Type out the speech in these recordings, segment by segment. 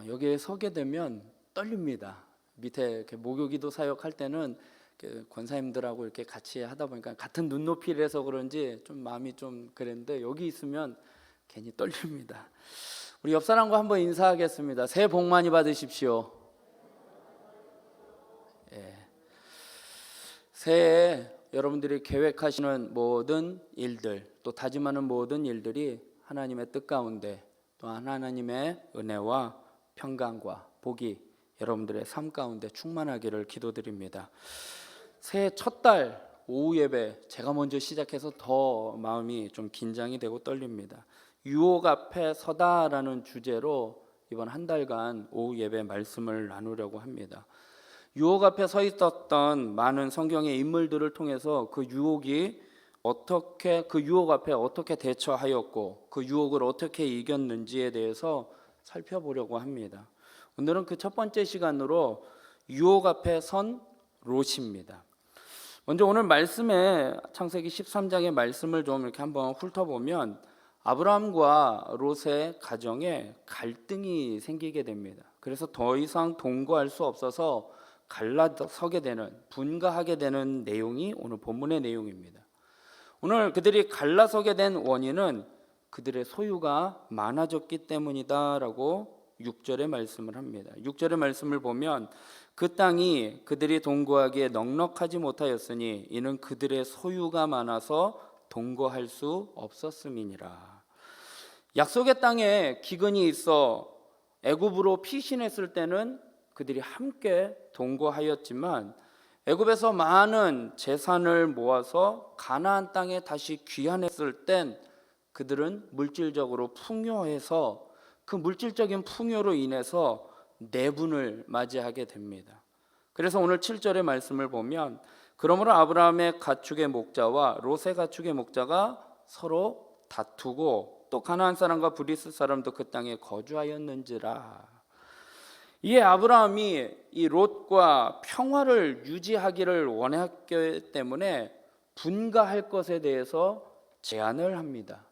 여기에 서게 되면 떨립니다. 밑에 이렇게 목요기도 사역할 때는 권사님들하고 이렇게 같이 하다 보니까 같은 눈높이라서 그런지 좀 마음이 좀 그랬는데 여기 있으면 괜히 떨립니다. 우리 옆 사람과 한번 인사하겠습니다. 새해 복 많이 받으십시오. 예. 새해에 여러분들이 계획하시는 모든 일들, 또 다짐하는 모든 일들이 하나님의 뜻 가운데 또 하나님의 은혜와 평강과 복이 여러분들의 삶 가운데 충만하기를 기도드립니다. 새해 첫 달 오후 예배 제가 먼저 시작해서 더 마음이 좀 긴장이 되고 떨립니다. 유혹 앞에 서다라는 주제로 이번 한 달간 오후 예배 말씀을 나누려고 합니다. 유혹 앞에 서 있었던 많은 성경의 인물들을 통해서 그 유혹이 그 유혹 앞에 어떻게 대처하였고 그 유혹을 어떻게 이겼는지에 대해서 살펴보려고 합니다. 오늘은 그 첫 번째 시간으로 유혹 앞에 선 롯입니다. 먼저 오늘 말씀에 창세기 13장의 말씀을 좀 이렇게 한번 훑어보면 아브라함과 롯의 가정에 갈등이 생기게 됩니다. 그래서 더 이상 동거할 수 없어서 갈라서게 되는, 분가하게 되는 내용이 오늘 본문의 내용입니다. 오늘 그들이 갈라서게 된 원인은 그들의 소유가 많아졌기 때문이다라고 6절의 말씀을 합니다. 6절의 말씀을 보면 그 땅이 그들이 동거하기에 넉넉하지 못하였으니 이는 그들의 소유가 많아서 동거할 수 없었음이니라. 약속의 땅에 기근이 있어 애굽으로 피신했을 때는 그들이 함께 동거하였지만 애굽에서 많은 재산을 모아서 가나안 땅에 다시 귀환했을 땐 그들은 물질적으로 풍요해서 그 물질적인 풍요로 인해서 내분을 맞이하게 됩니다. 그래서 오늘 7절의 말씀을 보면 그러므로 아브라함의 가축의 목자와 롯의 가축의 목자가 서로 다투고 또 가나안 사람과 브리스 사람도 그 땅에 거주하였는지라. 이에 아브라함이 이 롯과 평화를 유지하기를 원했기 때문에 분가할 것에 대해서 제안을 합니다.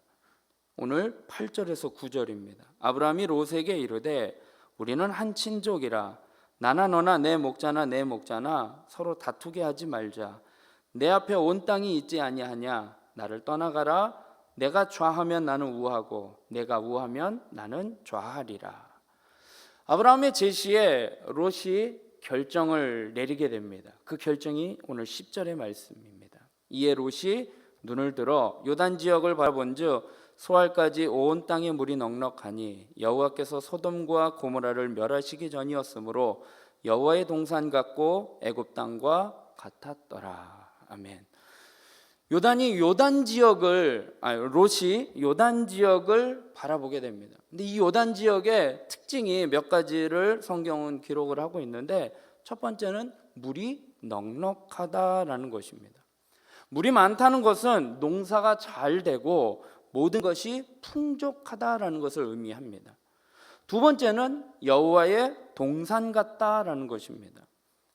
오늘 8절에서 9절입니다. 아브라함이 롯에게 이르되 우리는 한 친족이라 나나 너나 내 목자나 내 목자나 서로 다투게 하지 말자. 내 앞에 온 땅이 있지 아니하냐. 나를 떠나가라. 내가 좌하면 나는 우하고 내가 우하면 나는 좌하리라. 아브라함의 제시에 롯이 결정을 내리게 됩니다. 그 결정이 오늘 10절의 말씀입니다. 이에 롯이 눈을 들어 요단 지역을 바라본즉 소알까지 온 땅에 물이 넉넉하니 여호와께서 소돔과 고모라를 멸하시기 전이었으므로 여호와의 동산 같고 애굽 땅과 같았더라. 아멘. 롯이 요단 지역을 바라보게 됩니다. 근데 이 요단 지역의 특징이 몇 가지를 성경은 기록을 하고 있는데 첫 번째는 물이 넉넉하다라는 것입니다. 물이 많다는 것은 농사가 잘 되고 모든 것이 풍족하다라는 것을 의미합니다. 두 번째는 여호와의 동산 같다라는 것입니다.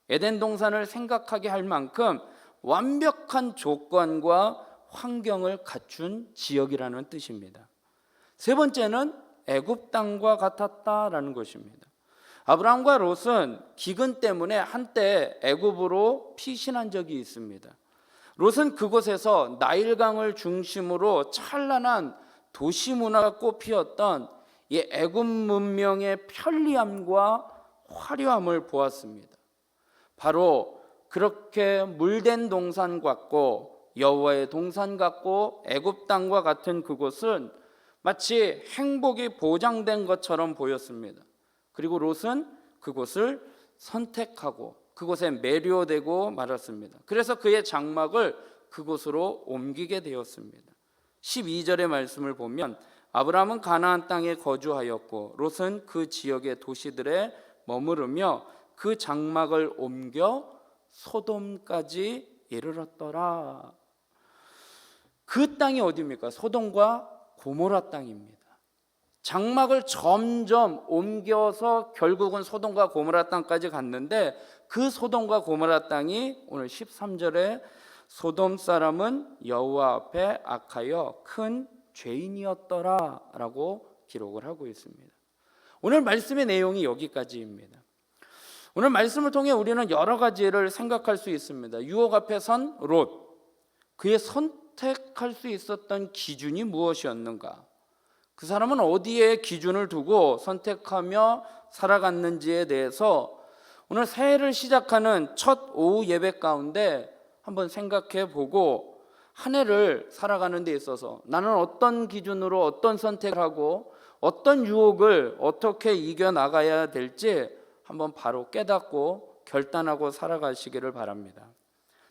에덴 동산을 생각하게 할 만큼 완벽한 조건과 환경을 갖춘 지역이라는 뜻입니다. 세 번째는 애굽 땅과 같았다라는 것입니다. 아브라함과 롯은 기근 때문에 한때 애굽으로 피신한 적이 있습니다. 롯은 그곳에서 나일강을 중심으로 찬란한 도시 문화가 꽃피었던 이 애굽 문명의 편리함과 화려함을 보았습니다. 바로 그렇게 물된 동산 같고 여호와의 동산 같고 애굽 땅과 같은 그곳은 마치 행복이 보장된 것처럼 보였습니다. 그리고 롯은 그곳을 선택하고 그곳에 매료되고 말았습니다. 그래서 그의 장막을 그곳으로 옮기게 되었습니다. 12절의 말씀을 보면 아브라함은 가나안 땅에 거주하였고 롯은 그 지역의 도시들에 머무르며 그 장막을 옮겨 소돔까지 이르렀더라. 그 땅이 어디입니까? 소돔과 고모라 땅입니다. 장막을 점점 옮겨서 결국은 소돔과 고모라 땅까지 갔는데 그 소돔과 고모라 땅이 오늘 13절에 소돔 사람은 여호와 앞에 악하여 큰 죄인이었더라 라고 기록을 하고 있습니다. 오늘 말씀의 내용이 여기까지입니다. 오늘 말씀을 통해 우리는 여러 가지를 생각할 수 있습니다. 유혹 앞에 선 롯, 그의 선택할 수 있었던 기준이 무엇이었는가? 그 사람은 어디에 기준을 두고 선택하며 살아갔는지에 대해서 오늘 새해를 시작하는 첫 오후 예배 가운데 한번 생각해 보고, 한 해를 살아가는 데 있어서 나는 어떤 기준으로 어떤 선택을 하고 어떤 유혹을 어떻게 이겨나가야 될지 한번 바로 깨닫고 결단하고 살아가시기를 바랍니다.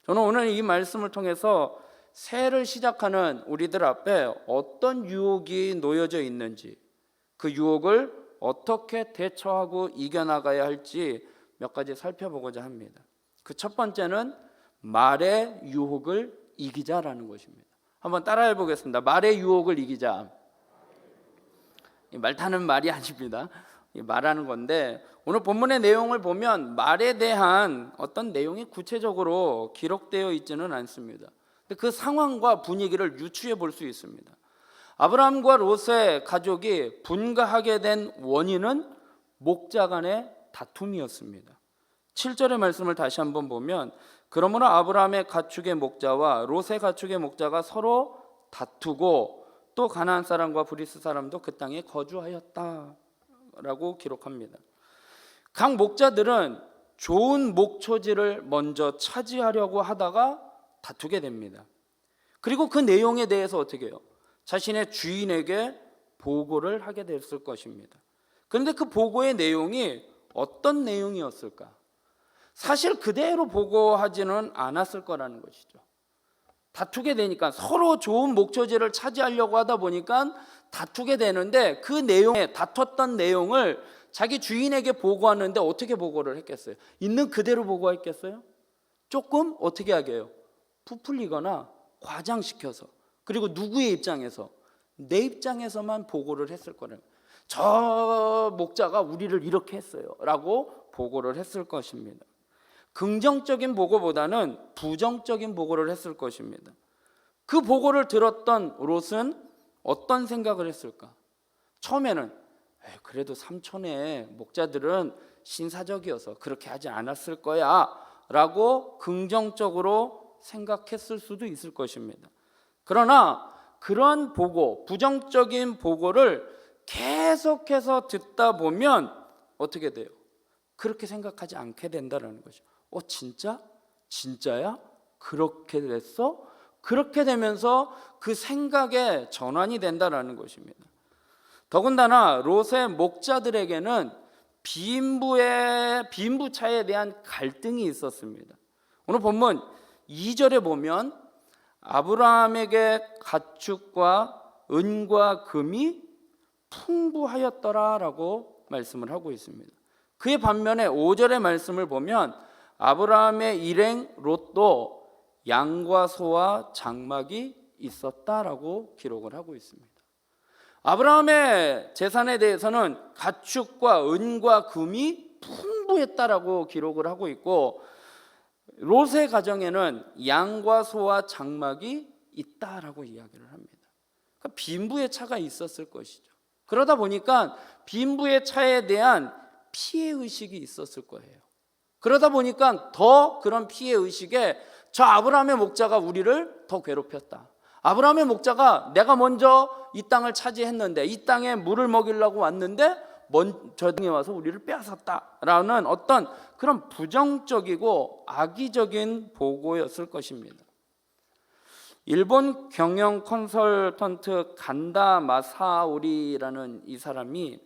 저는 오늘 이 말씀을 통해서 새해를 시작하는 우리들 앞에 어떤 유혹이 놓여져 있는지, 그 유혹을 어떻게 대처하고 이겨나가야 할지 몇 가지 살펴보고자 합니다. 그 첫 번째는 말의 유혹을 이기자라는 것입니다. 한번 따라해 보겠습니다. 말의 유혹을 이기자. 말 타는 말이 아닙니다. 말하는 건데, 오늘 본문의 내용을 보면 말에 대한 어떤 내용이 구체적으로 기록되어 있지는 않습니다. 그 상황과 분위기를 유추해 볼 수 있습니다. 아브라함과 롯의 가족이 분가하게 된 원인은 목자 간의 다툼이었습니다. 7절의 말씀을 다시 한번 보면, 그러므로 아브라함의 가축의 목자와 롯의 가축의 목자가 서로 다투고 또 가나안 사람과 브리스 사람도 그 땅에 거주하였다라고 기록합니다. 각 목자들은 좋은 목초지를 먼저 차지하려고 하다가 다투게 됩니다. 그리고 그 내용에 대해서 어떻게 해요? 자신의 주인에게 보고를 하게 됐을 것입니다. 그런데 그 보고의 내용이 어떤 내용이었을까? 사실 그대로 보고하지는 않았을 거라는 것이죠. 다투게 되니까, 서로 좋은 목초지를 차지하려고 하다 보니까 다투게 되는데, 그 내용에 다퉜던 내용을 자기 주인에게 보고하는데 어떻게 보고를 했겠어요? 있는 그대로 보고했겠어요? 조금 어떻게 하게 해요? 부풀리거나 과장시켜서, 그리고 누구의 입장에서? 내 입장에서만 보고를 했을 거라는 거예요. 저 목자가 우리를 이렇게 했어요 라고 보고를 했을 것입니다. 긍정적인 보고보다는 부정적인 보고를 했을 것입니다. 그 보고를 들었던 롯은 어떤 생각을 했을까? 처음에는 그래도 삼촌의 목자들은 신사적이어서 그렇게 하지 않았을 거야 라고 긍정적으로 생각했을 수도 있을 것입니다. 그러나 그런 보고, 부정적인 보고를 계속해서 듣다 보면 어떻게 돼요? 그렇게 생각하지 않게 된다는 거죠. 진짜? 진짜야? 그렇게 됐어? 그렇게 되면서 그 생각에 전환이 된다는 것입니다. 더군다나 롯의 목자들에게는 빈부차에 대한 갈등이 있었습니다. 오늘 본문 2절에 보면 아브라함에게 가축과 은과 금이 풍부하였더라라고 말씀을 하고 있습니다. 그의 반면에 5절의 말씀을 보면 아브라함의 일행 롯도 양과 소와 장막이 있었다라고 기록을 하고 있습니다. 아브라함의 재산에 대해서는 가축과 은과 금이 풍부했다라고 기록을 하고 있고, 롯의 가정에는 양과 소와 장막이 있다라고 이야기를 합니다. 그러니까 빈부의 차가 있었을 것이죠. 그러다 보니까 빈부의 차에 대한 피해의식이 있었을 거예요. 그러다 보니까 더 그런 피해의식에 저 아브라함의 목자가 우리를 더 괴롭혔다. 아브라함의 목자가 내가 먼저 이 땅을 차지했는데, 이 땅에 물을 먹이려고 왔는데 저 땅에 와서 우리를 빼앗았다라는 어떤 그런 부정적이고 악의적인 보고였을 것입니다. 일본 경영 컨설턴트 간다 마사오리라는 이 사람이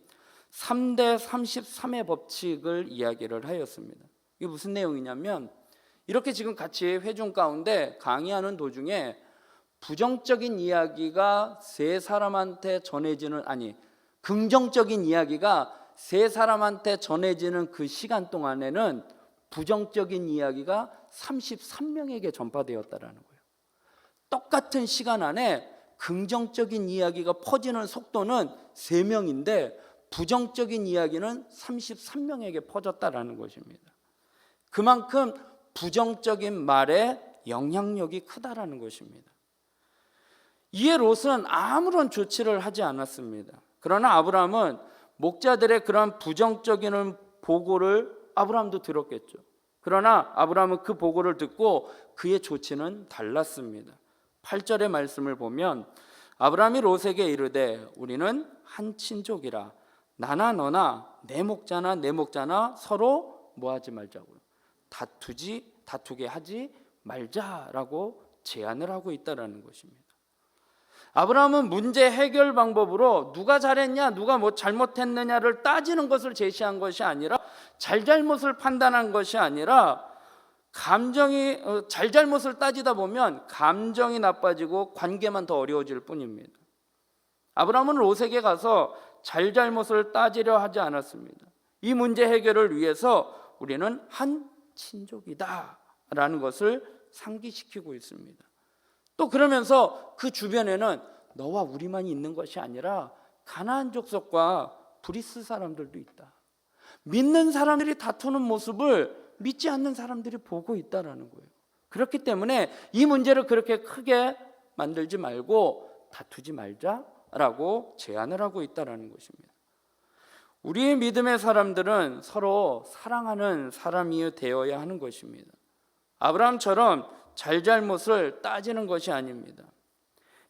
3대 33의 법칙을 이야기를 하였습니다. 이게 무슨 내용이냐면, 이렇게 지금 같이 회중 가운데 강의하는 도중에 부정적인 이야기가 세 사람한테 전해지는, 긍정적인 이야기가 세 사람한테 전해지는 그 시간 동안에는 부정적인 이야기가 33명에게 전파되었다라는 거예요. 똑같은 시간 안에 긍정적인 이야기가 퍼지는 속도는 3명인데 부정적인 이야기는 33명에게 퍼졌다라는 것입니다. 그만큼 부정적인 말에 영향력이 크다라는 것입니다. 이에 롯은 아무런 조치를 하지 않았습니다. 그러나 아브라함은 목자들의 그러한 부정적인 보고를 아브라함도 들었겠죠. 그러나 아브라함은 그 보고를 듣고 그의 조치는 달랐습니다. 8절의 말씀을 보면 아브라함이 롯에게 이르되 우리는 한 친족이라 나나 너나 내 목자나 내 목자나 서로 뭐하지 말자고요. 다투게 하지 말자라고 제안을 하고 있다라는 것입니다. 아브라함은 문제 해결 방법으로 누가 잘했냐, 누가 뭐 잘못했느냐를 따지는 것을 제시한 것이 아니라 잘잘못을 판단한 것이 아니라 잘잘못을 따지다 보면 감정이 나빠지고 관계만 더 어려워질 뿐입니다. 아브라함은 롯에게 가서 잘잘못을 따지려 하지 않았습니다. 이 문제 해결을 위해서 우리는 한 친족이다 라는 것을 상기시키고 있습니다. 또 그러면서 그 주변에는 너와 우리만이 있는 것이 아니라 가나안 족속과 브리스 사람들도 있다. 믿는 사람들이 다투는 모습을 믿지 않는 사람들이 보고 있다라는 거예요. 그렇기 때문에 이 문제를 그렇게 크게 만들지 말고 다투지 말자라고 제안을 하고 있다라는 것입니다. 우리의 믿음의 사람들은 서로 사랑하는 사람이 되어야 하는 것입니다. 아브라함처럼 잘잘못을 따지는 것이 아닙니다.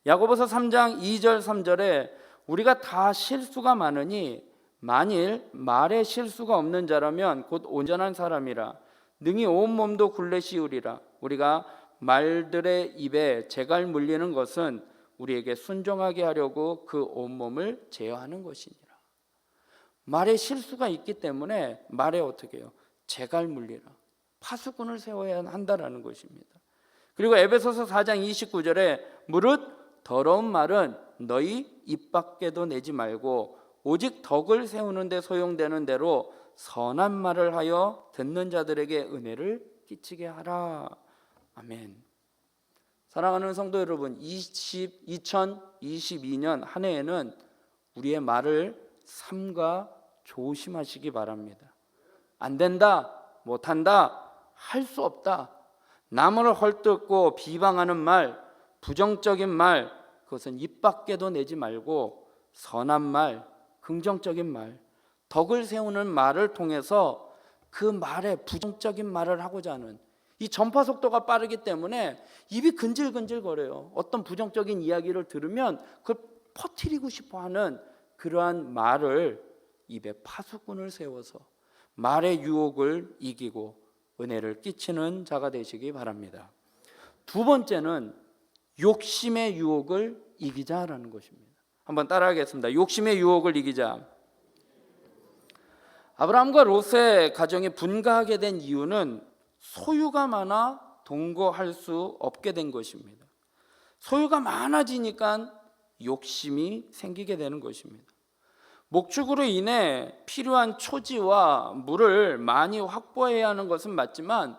야고보서 3장 2절 3절에 우리가 다 실수가 많으니 만일 말에 실수가 없는 자라면 곧 온전한 사람이라 능히 온몸도 굴레 씌우리라. 우리가 말들의 입에 재갈 물리는 것은 우리에게 순종하게 하려고 그 온몸을 제어하는 것이니라. 말에 실수가 있기 때문에 말에 어떻게 해요? 재갈 물리라. 파수꾼을 세워야 한다라는 것입니다. 그리고 에베소서 4장 29절에 무릇 더러운 말은 너희 입 밖에도 내지 말고 오직 덕을 세우는 데 소용되는 대로 선한 말을 하여 듣는 자들에게 은혜를 끼치게 하라. 아멘. 사랑하는 성도 여러분, 2022년 한 해에는 우리의 말을 삼가 조심하시기 바랍니다. 안 된다, 못한다, 할 수 없다, 남을 헐뜯고 비방하는 말, 부정적인 말, 그것은 입 밖에도 내지 말고 선한 말, 긍정적인 말, 덕을 세우는 말을 통해서 그 말에 부정적인 말을 하고자 하는 이 전파 속도가 빠르기 때문에 입이 근질근질거려요. 어떤 부정적인 이야기를 들으면 그걸 퍼뜨리고 싶어하는 그러한 말을 입에 파수꾼을 세워서 말의 유혹을 이기고 은혜를 끼치는 자가 되시기 바랍니다. 두 번째는 욕심의 유혹을 이기자라는 것입니다. 한번 따라하겠습니다. 욕심의 유혹을 이기자. 아브라함과 롯의 가정이 분가하게 된 이유는 소유가 많아 동거할 수 없게 된 것입니다. 소유가 많아지니까 욕심이 생기게 되는 것입니다. 목축으로 인해 필요한 초지와 물을 많이 확보해야 하는 것은 맞지만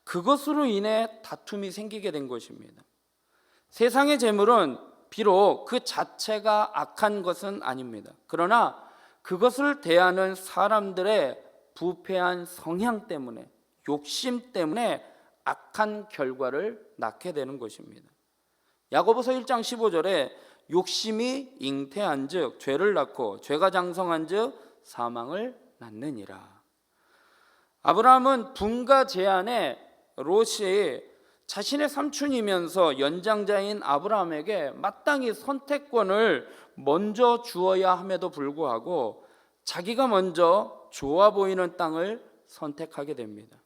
그것으로 인해 다툼이 생기게 된 것입니다. 세상의 재물은 비록 그 자체가 악한 것은 아닙니다. 그러나 그것을 대하는 사람들의 부패한 성향 때문에, 욕심 때문에 악한 결과를 낳게 되는 것입니다. 야고보서 1장 15절에 욕심이 잉태한즉 죄를 낳고 죄가 장성한즉 사망을 낳느니라. 아브라함은 분가 제안에 롯이 자신의 삼촌이면서 연장자인 아브라함에게 마땅히 선택권을 먼저 주어야 함에도 불구하고 자기가 먼저 좋아 보이는 땅을 선택하게 됩니다.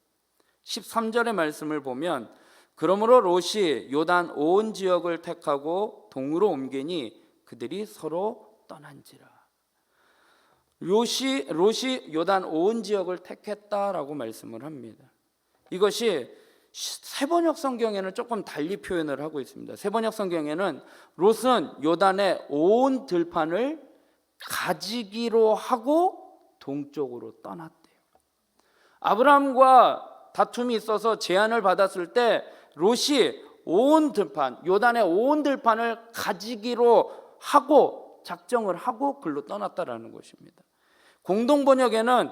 13절의 말씀을 보면 그러므로 롯이 요단 온 지역을 택하고 동으로 옮기니 그들이 서로 떠난지라. 롯이 요단 온 지역을 택했다라고 말씀을 합니다. 이것이 세번역 성경에는 조금 달리 표현을 하고 있습니다. 세번역 성경에는 롯은 요단의 온 들판을 가지기로 하고 동쪽으로 떠났대요. 아브라함과 다툼이 있어서 제안을 받았을 때 롯이 온 들판, 요단의 온 들판을 가지기로 하고 작정을 하고 글로 떠났다라는 것입니다. 공동번역에는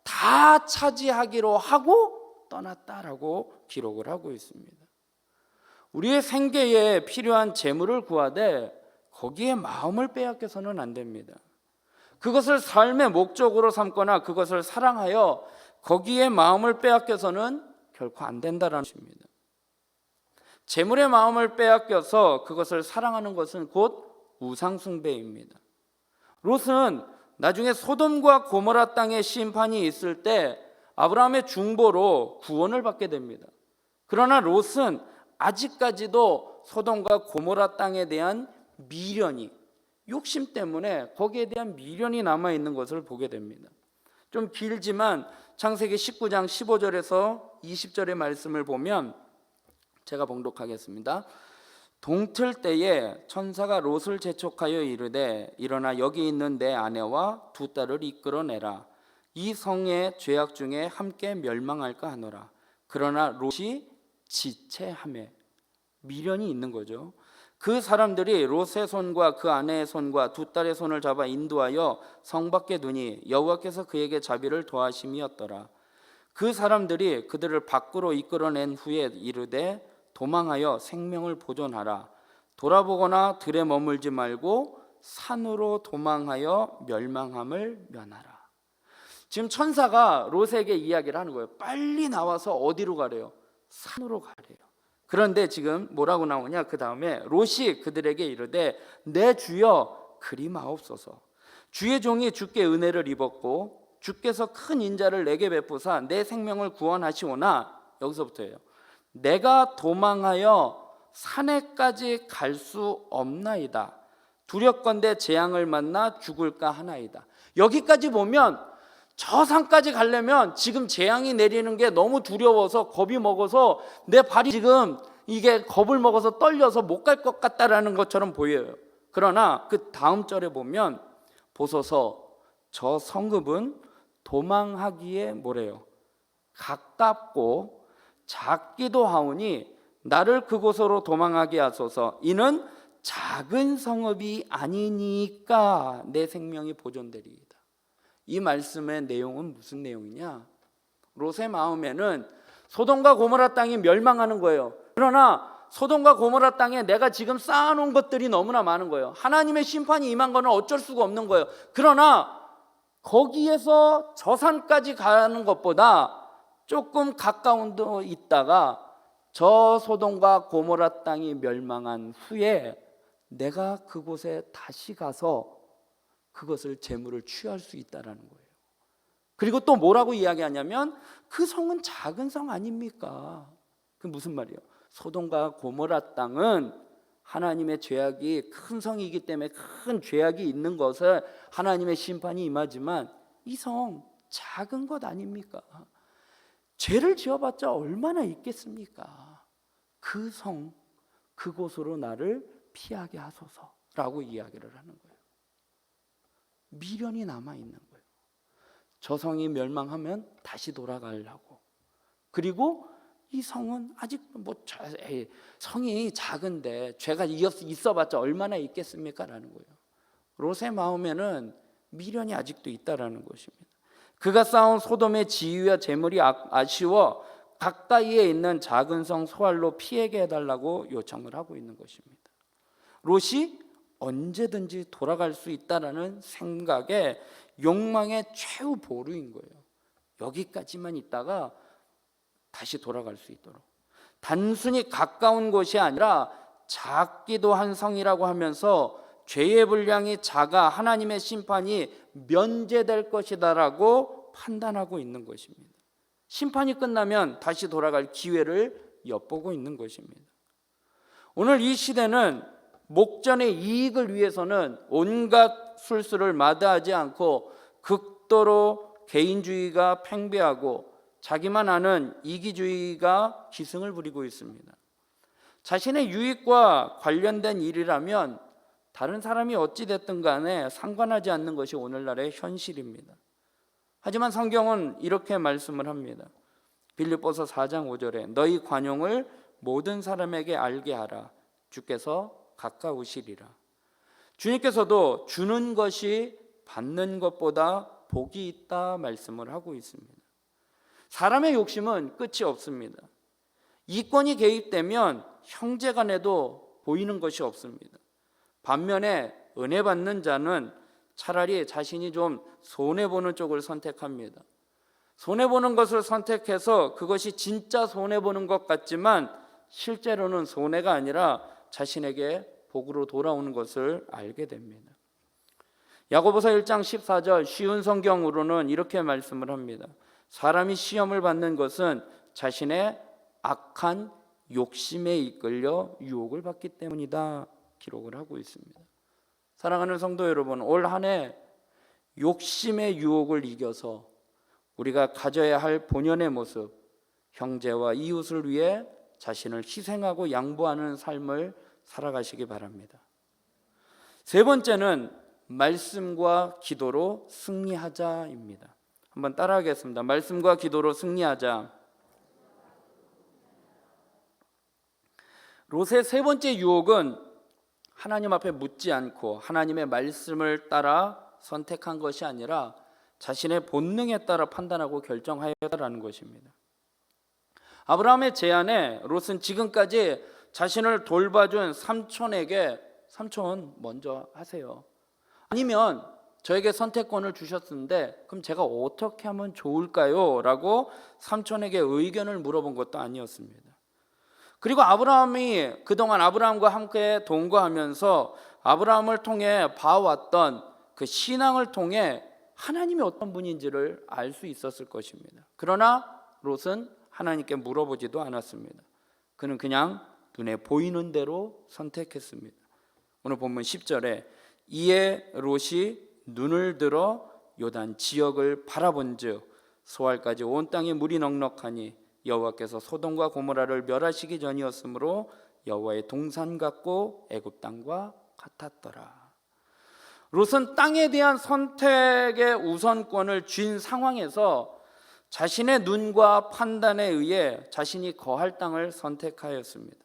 다 차지하기로 하고 떠났다라고 기록을 하고 있습니다. 우리의 생계에 필요한 재물을 구하되 거기에 마음을 빼앗겨서는 안 됩니다. 그것을 삶의 목적으로 삼거나 그것을 사랑하여 거기에 마음을 빼앗겨서는 결코 안 된다라는 것입니다. 재물의 마음을 빼앗겨서 그것을 사랑하는 것은 곧 우상숭배입니다. 롯은 나중에 소돔과 고모라 땅에 심판이 있을 때 아브라함의 중보로 구원을 받게 됩니다. 그러나 롯은 아직까지도 소돔과 고모라 땅에 대한 미련이, 욕심 때문에 거기에 대한 미련이 남아있는 것을 보게 됩니다. 좀 길지만 창세기 19장 15절에서 20절의 말씀을 보면 제가 봉독하겠습니다. 동틀 때에 천사가 롯을 재촉하여 이르되 일어나 여기 있는 내 아내와 두 딸을 이끌어내라. 이 성의 죄악 중에 함께 멸망할까 하노라. 그러나 롯이 지체하매, 미련이 있는 거죠. 그 사람들이 롯의 손과 그 아내의 손과 두 딸의 손을 잡아 인도하여 성 밖에 두니 여호와께서 그에게 자비를 더하심이었더라. 그 사람들이 그들을 밖으로 이끌어낸 후에 이르되 도망하여 생명을 보존하라. 돌아보거나 들에 머물지 말고 산으로 도망하여 멸망함을 면하라. 지금 천사가 롯에게 이야기를 하는 거예요. 빨리 나와서 어디로 가래요? 산으로 가래요. 그런데 지금 뭐라고 나오냐? 그 다음에 롯이 그들에게 이르되 내 주여 그리마옵소서. 주의 종이 주께 은혜를 입었고 주께서 큰 인자를 내게 베푸사 내 생명을 구원하시오나, 여기서부터예요. 내가 도망하여 산에까지 갈 수 없나이다. 두렵건대 재앙을 만나 죽을까 하나이다. 여기까지 보면 저 산까지 가려면 지금 재앙이 내리는 게 너무 두려워서 겁이 먹어서 내 발이 지금 이게 겁을 먹어서 떨려서 못 갈 것 같다라는 것처럼 보여요. 그러나 그 다음 절에 보면 보소서 저 성읍은 도망하기에 뭐래요? 가깝고 작기도 하오니 나를 그곳으로 도망하게 하소서. 이는 작은 성읍이 아니니까 내 생명이 보존되리이다. 이 말씀의 내용은 무슨 내용이냐? 롯의 마음에는 소돔과 고모라 땅이 멸망하는 거예요. 그러나 소돔과 고모라 땅에 내가 지금 쌓아놓은 것들이 너무나 많은 거예요. 하나님의 심판이 임한 거는 어쩔 수가 없는 거예요. 그러나 거기에서 저 산까지 가는 것보다 조금 가까운 데 있다가 저 소돔과 고모라 땅이 멸망한 후에 내가 그곳에 다시 가서 그것을 재물을 취할 수 있다라는 거예요. 그리고 또 뭐라고 이야기하냐면 그 성은 작은 성 아닙니까? 그 무슨 말이에요? 소돔과 고모라 땅은 하나님의 죄악이 큰 성이기 때문에 큰 죄악이 있는 것을 하나님의 심판이 임하지만 이 성 작은 것 아닙니까? 죄를 지어봤자 얼마나 있겠습니까? 그 성, 그곳으로 나를 피하게 하소서라고 이야기를 하는 거예요. 미련이 남아있는 거예요. 저 성이 멸망하면 다시 돌아가려고. 그리고 이 성은 아직 성이 작은데 죄가 있어봤자 얼마나 있겠습니까? 라는 거예요. 롯의 마음에는 미련이 아직도 있다라는 것입니다. 그가 쌓은 소돔의 지위와 재물이 아쉬워 가까이에 있는 작은 성 소알로 피하게 해달라고 요청을 하고 있는 것입니다. 롯이 언제든지 돌아갈 수 있다라는 생각에 욕망의 최후 보루인 거예요. 여기까지만 있다가 다시 돌아갈 수 있도록. 단순히 가까운 곳이 아니라 작기도 한 성이라고 하면서 죄의 분량이 작아 하나님의 심판이 면제될 것이다라고 판단하고 있는 것입니다. 심판이 끝나면 다시 돌아갈 기회를 엿보고 있는 것입니다. 오늘 이 시대는 목전의 이익을 위해서는 온갖 술수를 마다하지 않고 극도로 개인주의가 팽배하고 자기만 아는 이기주의가 기승을 부리고 있습니다. 자신의 유익과 관련된 일이라면 다른 사람이 어찌됐든 간에 상관하지 않는 것이 오늘날의 현실입니다. 하지만 성경은 이렇게 말씀을 합니다. 빌립보서 4장 5절에 너희 관용을 모든 사람에게 알게 하라. 주께서 가까우시리라. 주님께서도 주는 것이 받는 것보다 복이 있다 말씀을 하고 있습니다. 사람의 욕심은 끝이 없습니다. 이권이 개입되면 형제간에도 보이는 것이 없습니다. 반면에 은혜 받는 자는 차라리 자신이 좀 손해보는 쪽을 선택합니다. 손해보는 것을 선택해서 그것이 진짜 손해보는 것 같지만 실제로는 손해가 아니라 자신에게 복으로 돌아오는 것을 알게 됩니다. 야고보서 1장 14절 쉬운 성경으로는 이렇게 말씀을 합니다. 사람이 시험을 받는 것은 자신의 악한 욕심에 이끌려 유혹을 받기 때문이다 기록을 하고 있습니다. 사랑하는 성도 여러분, 올 한 해 욕심의 유혹을 이겨서 우리가 가져야 할 본연의 모습, 형제와 이웃을 위해 자신을 희생하고 양보하는 삶을 살아가시기 바랍니다. 세 번째는 말씀과 기도로 승리하자입니다. 한번 따라하겠습니다. 말씀과 기도로 승리하자. 롯의 세 번째 유혹은 하나님 앞에 묻지 않고 하나님의 말씀을 따라 선택한 것이 아니라 자신의 본능에 따라 판단하고 결정하였다라는 것입니다. 아브라함의 제안에 롯은 지금까지 자신을 돌봐준 삼촌에게 삼촌 먼저 하세요. 아니면 저에게 선택권을 주셨는데 그럼 제가 어떻게 하면 좋을까요? 라고 삼촌에게 의견을 물어본 것도 아니었습니다. 그리고 아브라함이 그동안 아브라함과 함께 동거하면서 아브라함을 통해 봐왔던 그 신앙을 통해 하나님이 어떤 분인지를 알 수 있었을 것입니다. 그러나 롯은 하나님께 물어보지도 않았습니다. 그는 그냥 눈에 보이는 대로 선택했습니다. 오늘 본문 10절에 이에 롯이 눈을 들어 요단 지역을 바라본즉 소알까지 온 땅에 물이 넉넉하니 여호와께서 소돔과 고모라를 멸하시기 전이었으므로 여호와의 동산 같고 애굽 땅과 같았더라. 롯은 땅에 대한 선택의 우선권을 쥔 상황에서 자신의 눈과 판단에 의해 자신이 거할 땅을 선택하였습니다.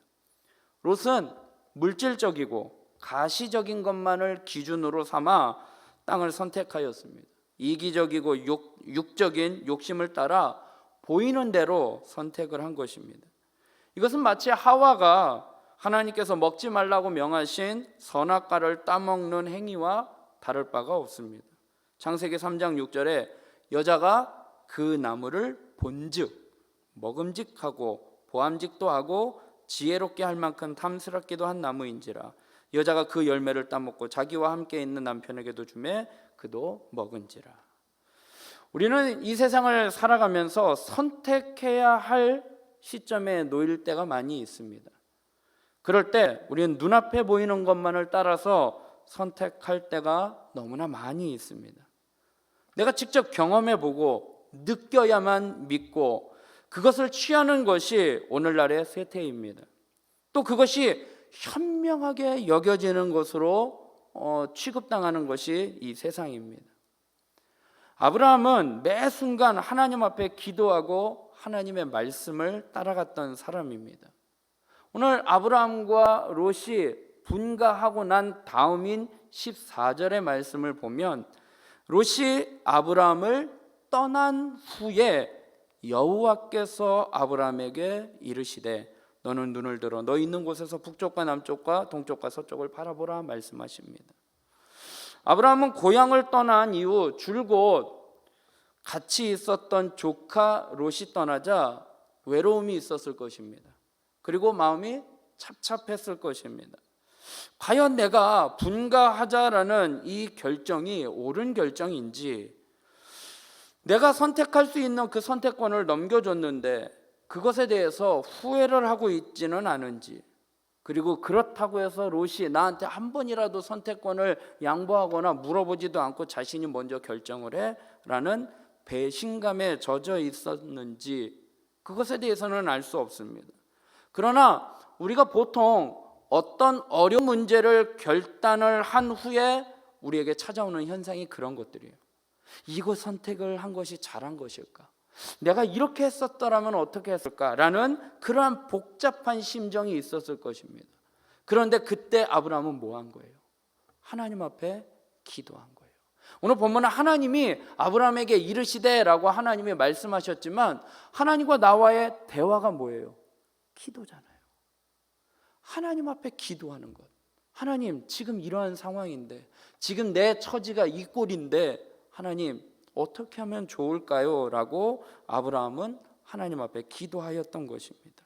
롯은 물질적이고 가시적인 것만을 기준으로 삼아 땅을 선택하였습니다. 이기적이고 육적인 욕심을 따라 보이는 대로 선택을 한 것입니다. 이것은 마치 하와가 하나님께서 먹지 말라고 명하신 선악과를 따먹는 행위와 다를 바가 없습니다. 창세기 3장 6절에 여자가 그 나무를 본즉 먹음직하고 보암직도 하고 지혜롭게 할 만큼 탐스럽기도 한 나무인지라 여자가 그 열매를 따먹고 자기와 함께 있는 남편에게도 주매 그도 먹은지라. 우리는 이 세상을 살아가면서 선택해야 할 시점에 놓일 때가 많이 있습니다. 그럴 때 우리는 눈앞에 보이는 것만을 따라서 선택할 때가 너무나 많이 있습니다. 내가 직접 경험해보고 느껴야만 믿고 그것을 취하는 것이 오늘날의 세태입니다. 또 그것이 현명하게 여겨지는 것으로 취급당하는 것이 이 세상입니다. 아브라함은 매 순간 하나님 앞에 기도하고 하나님의 말씀을 따라갔던 사람입니다. 오늘 아브라함과 롯이 분가하고 난 다음인 14절의 말씀을 보면 롯이 아브라함을 떠난 후에 여호와께서 아브라함에게 이르시되 너는 눈을 들어 너 있는 곳에서 북쪽과 남쪽과 동쪽과 서쪽을 바라보라 말씀하십니다. 아브라함은 고향을 떠난 이후 줄곧 같이 있었던 조카 롯이 떠나자 외로움이 있었을 것입니다. 그리고 마음이 찹찹했을 것입니다. 과연 내가 분가하자라는 이 결정이 옳은 결정인지, 내가 선택할 수 있는 그 선택권을 넘겨줬는데 그것에 대해서 후회를 하고 있지는 않은지, 그리고 그렇다고 해서 롯이 나한테 한 번이라도 선택권을 양보하거나 물어보지도 않고 자신이 먼저 결정을 해? 라는 배신감에 젖어 있었는지 그것에 대해서는 알 수 없습니다. 그러나 우리가 보통 어떤 어려운 문제를 결단을 한 후에 우리에게 찾아오는 현상이 그런 것들이에요. 이거 선택을 한 것이 잘한 것일까? 내가 이렇게 했었더라면 어떻게 했을까라는 그러한 복잡한 심정이 있었을 것입니다. 그런데 그때 아브라함은 뭐 한 거예요? 하나님 앞에 기도한 거예요. 오늘 본문은 하나님이 아브라함에게 이르시되라고 하나님이 말씀하셨지만 하나님과 나와의 대화가 뭐예요? 기도잖아요. 하나님 앞에 기도하는 것. 하나님, 지금 이러한 상황인데, 지금 내 처지가 이 꼴인데 하나님 어떻게 하면 좋을까요? 라고 아브라함은 하나님 앞에 기도하였던 것입니다.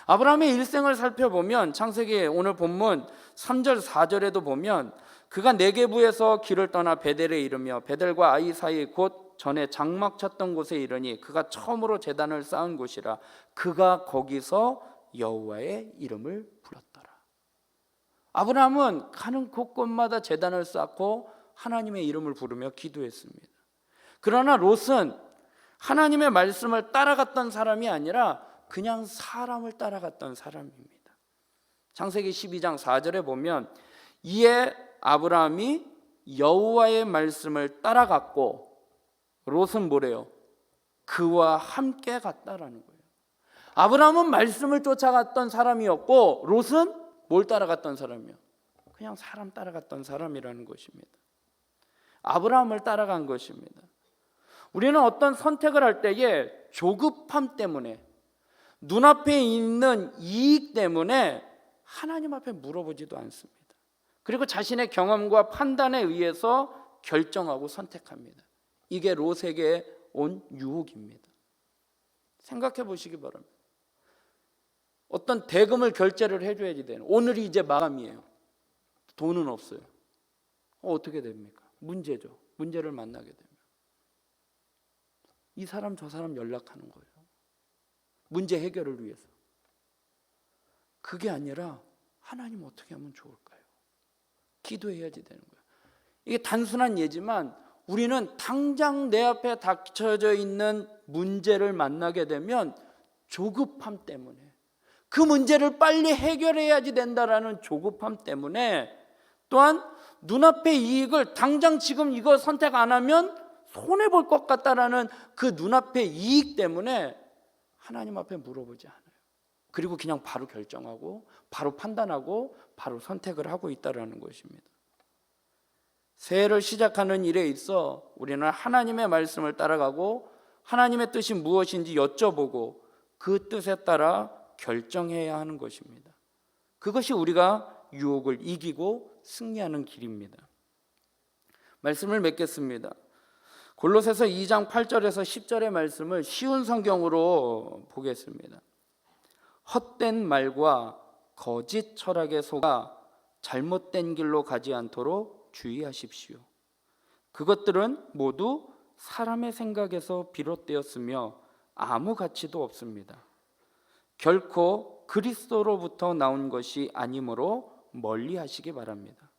아브라함의 일생을 살펴보면 창세기 오늘 본문 3절 4절에도 보면 그가 네게부에서 길을 떠나 베델에 이르며 베델과 아이 사이 곧 전에 장막 쳤던 곳에 이르니 그가 처음으로 제단을 쌓은 곳이라. 그가 거기서 여호와의 이름을 불렀더라. 아브라함은 가는 곳곳마다 제단을 쌓고 하나님의 이름을 부르며 기도했습니다. 그러나 롯은 하나님의 말씀을 따라갔던 사람이 아니라 그냥 사람을 따라갔던 사람입니다. 창세기 12장 4절에 보면 이에 아브라함이 여호와의 말씀을 따라갔고 롯은 뭐래요? 그와 함께 갔다라는 거예요. 아브라함은 말씀을 쫓아갔던 사람이었고 롯은 뭘 따라갔던 사람이요? 그냥 사람 따라갔던 사람이라는 것입니다. 아브라함을 따라간 것입니다. 우리는 어떤 선택을 할 때에 조급함 때문에 눈앞에 있는 이익 때문에 하나님 앞에 물어보지도 않습니다. 그리고 자신의 경험과 판단에 의해서 결정하고 선택합니다. 이게 롯에게 온 유혹입니다. 생각해 보시기 바랍니다. 어떤 대금을 결제를 해줘야지 되는, 오늘이 이제 마감이에요. 돈은 없어요. 어떻게 됩니까? 문제죠. 문제를 만나게 되면 이 사람 저 사람 연락하는 거예요. 문제 해결을 위해서. 그게 아니라 하나님 어떻게 하면 좋을까요? 기도해야지 되는 거예요. 이게 단순한 예지만 우리는 당장 내 앞에 닥쳐져 있는 문제를 만나게 되면 조급함 때문에, 그 문제를 빨리 해결해야지 된다라는 조급함 때문에, 또한 눈앞의 이익을 당장 지금 이거 선택 안 하면 손해볼 것 같다라는 그 눈앞의 이익 때문에 하나님 앞에 물어보지 않아요. 그리고 그냥 바로 결정하고 바로 판단하고 바로 선택을 하고 있다라는 것입니다. 새해를 시작하는 일에 있어 우리는 하나님의 말씀을 따라가고 하나님의 뜻이 무엇인지 여쭤보고 그 뜻에 따라 결정해야 하는 것입니다. 그것이 우리가 유혹을 이기고 승리하는 길입니다. 말씀을 맺겠습니다. 골로새서 2장 8절에서 10절의 말씀을 쉬운 성경으로 보겠습니다. 헛된 말과 거짓 철학에 속아 잘못된 길로 가지 않도록 주의하십시오. 그것들은 모두 사람의 생각에서 비롯되었으며 아무 가치도 없습니다. 결코 그리스도로부터 나온 것이 아니므로 멀리하시기 바랍니다.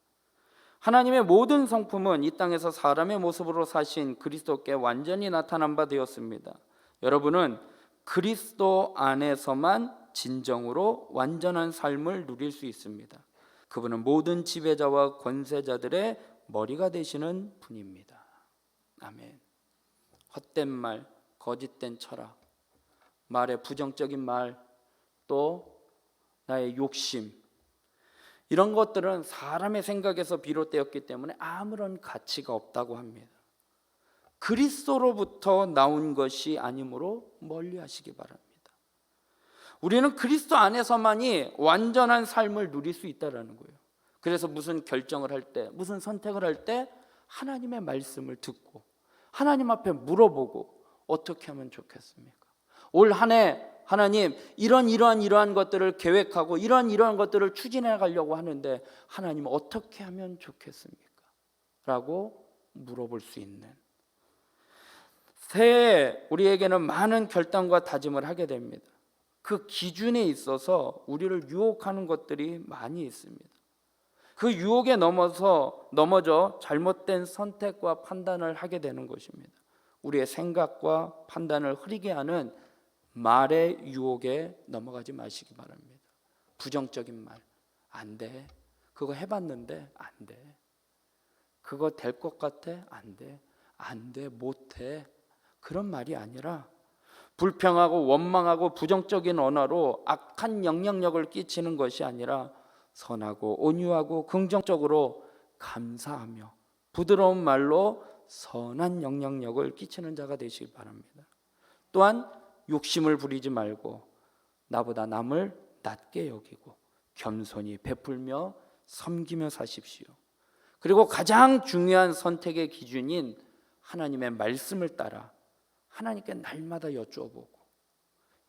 하나님의 모든 성품은 이 땅에서 사람의 모습으로 사신 그리스도께 완전히 나타난 바 되었습니다. 여러분은 그리스도 안에서만 진정으로 완전한 삶을 누릴 수 있습니다. 그분은 모든 지배자와 권세자들의 머리가 되시는 분입니다. 아멘. 헛된 말, 거짓된 철학, 말의 부정적인 말, 또 나의 욕심, 이런 것들은 사람의 생각에서 비롯되었기 때문에 아무런 가치가 없다고 합니다. 그리스도로부터 나온 것이 아니므로 멀리하시기 바랍니다. 우리는 그리스도 안에서만이 완전한 삶을 누릴 수 있다는 거예요. 그래서 무슨 결정을 할 때, 무슨 선택을 할 때 하나님의 말씀을 듣고 하나님 앞에 물어보고 어떻게 하면 좋겠습니까? 올 한 해 하나님 이러한 것들을 계획하고 이러한 것들을 추진해 가려고 하는데 하나님 어떻게 하면 좋겠습니까? 라고 물어볼 수 있는, 새해 우리에게는 많은 결단과 다짐을 하게 됩니다. 그 기준에 있어서 우리를 유혹하는 것들이 많이 있습니다. 그 유혹에 넘어져 잘못된 선택과 판단을 하게 되는 것입니다. 우리의 생각과 판단을 흐리게 하는 말의 유혹에 넘어가지 마시기 바랍니다. 부정적인 말, 안 돼. 그거 해봤는데 안 돼. 그거 될 것 같아? 안 돼. 안 돼, 못해. 그런 말이 아니라 불평하고 원망하고 부정적인 언어로 악한 영향력을 끼치는 것이 아니라 선하고 온유하고 긍정적으로 감사하며 부드러운 말로 선한 영향력을 끼치는 자가 되시기 바랍니다. 또한 욕심을 부리지 말고 나보다 남을 낮게 여기고 겸손히 베풀며 섬기며 사십시오. 그리고 가장 중요한 선택의 기준인 하나님의 말씀을 따라 하나님께 날마다 여쭈어보고,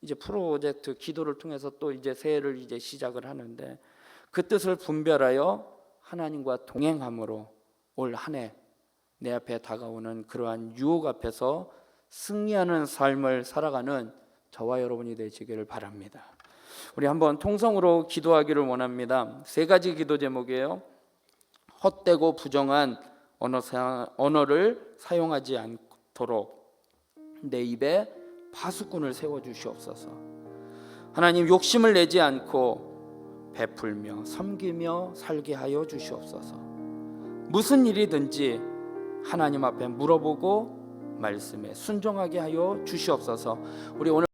이제 프로젝트 기도를 통해서 또 이제 새해를 이제 시작을 하는데, 그 뜻을 분별하여 하나님과 동행함으로 올 한 해 내 앞에 다가오는 그러한 유혹 앞에서 승리하는 삶을 살아가는 저와 여러분이 되시기를 바랍니다. 우리 한번 통성으로 기도하기를 원합니다. 세 가지 기도 제목이에요. 헛되고 부정한 언어를 사용하지 않도록 내 입에 파수꾼을 세워주시옵소서. 하나님, 욕심을 내지 않고 베풀며 섬기며 살게 하여 주시옵소서. 무슨 일이든지 하나님 앞에 물어보고 말씀에 순종하게 하여 주시옵소서. 우리 오늘